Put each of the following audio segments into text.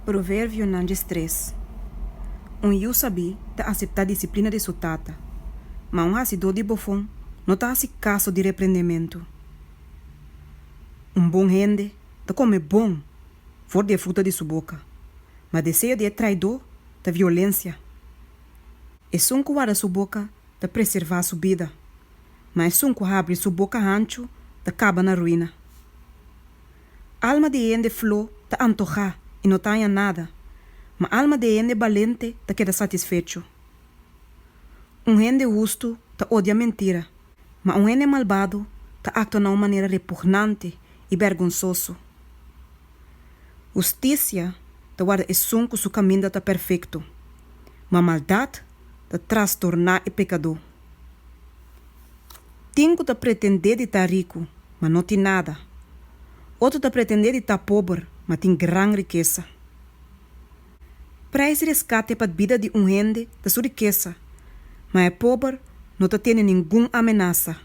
Provérbio nandes 3. You sabi ta aceitar disciplina de sua tata, mas hasi do de bofão não ta hasi caso de repreendimento. Bom rende ta come bom, for de fruta de sua boca, mas desejo de traidor ta violência. E sunco guarda sua boca ta preservar sua vida, mas sunco abre sua boca ancho ta acaba na ruína. Alma de ende flor ta antojar e não tenha nada, mas alma de ende valente ta queda satisfecho. Ende justo ta odia mentira, mas ende malvado ta actua de uma maneira repugnante e vergonzoso. Justiça ta guarda e sunco su caminho ta perfeito, mas maldade ta trastornar e pecador. Tinco ta pretender de estar rico, mas não tem nada. Outro ta pretender de estar pobre, mas tem grande riqueza. Preço resgate para a vida de gente da sua riqueza, mas é pobre, não tem nenhuma ameaça.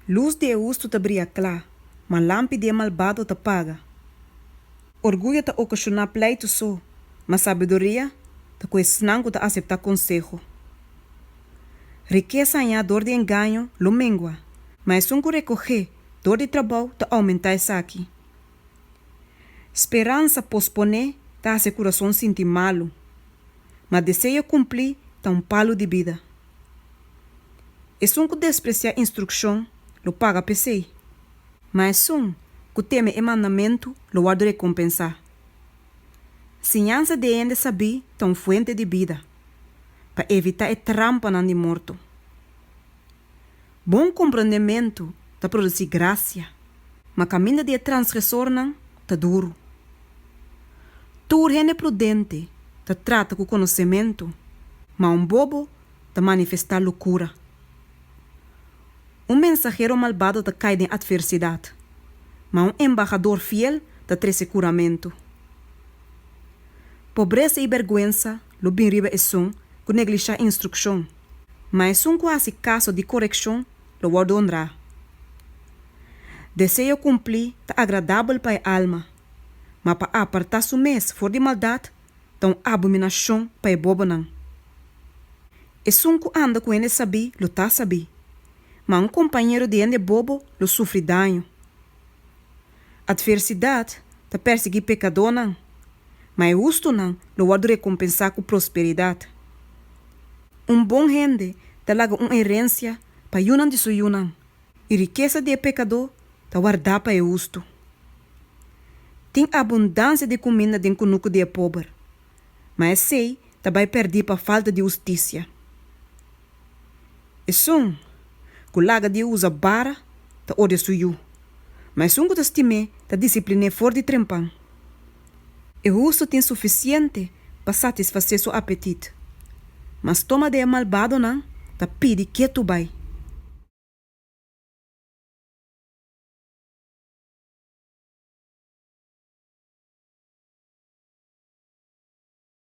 Luz de justo ta brilha clara, mas lâmpada de malvado ta paga. Orgulho ta ocasiona pleito só, mas sabedoria ta questionando ta aceitar conselho. Riqueza é dor de engano, lo mengua, mas se recorrer, dor de trabalho ta aumenta essa aqui. Esperança posponer ta hace coração sentir malo, mas desejo cumprir ta palo de vida. E que despreciar instrução, lo paga pesei, mas que teme e mandamento, lo guarda recompensar. Sinhança de ende saber ta fuente de vida, para evitar a trampa na de morto. Bom compreendimento ta produzir graça, mas caminho de transgressor não ta duro. Tu rende prudente, ta trata com conhecimento, mas bobo ta manifestar loucura. Mensageiro malvado ta cai em adversidade, mas embaixador fiel ta traz curamento. Pobreza e vergüenza lo bem riba e que negligencia instrução, mas quase caso de correção lo guarda honrar. Desejo cumprir ta agradável para a alma, mas para apartar su mês for de maldade, tão abominação para a boba não. E que anda com ele saber, lo tá saber, mas companheiro de ele bobo, lo sofre danho. Adversidade ta perseguir pecador não, mas justo não, lo guarda recompensar com prosperidade. Bom rende ta laga herência para yunan de su yunan, e riqueza de pecador ta guardar para o justo. Tem abundância de comida dentro do nuco de pobre, mas sei ta vai perder para falta de justiça. E que laga de usa bara ta odia suyu, mas que ta estime ta disciplina for de trempan. E justo tem suficiente para satisfazer seu apetite, mas toma de malvado não ta pede que tu vai.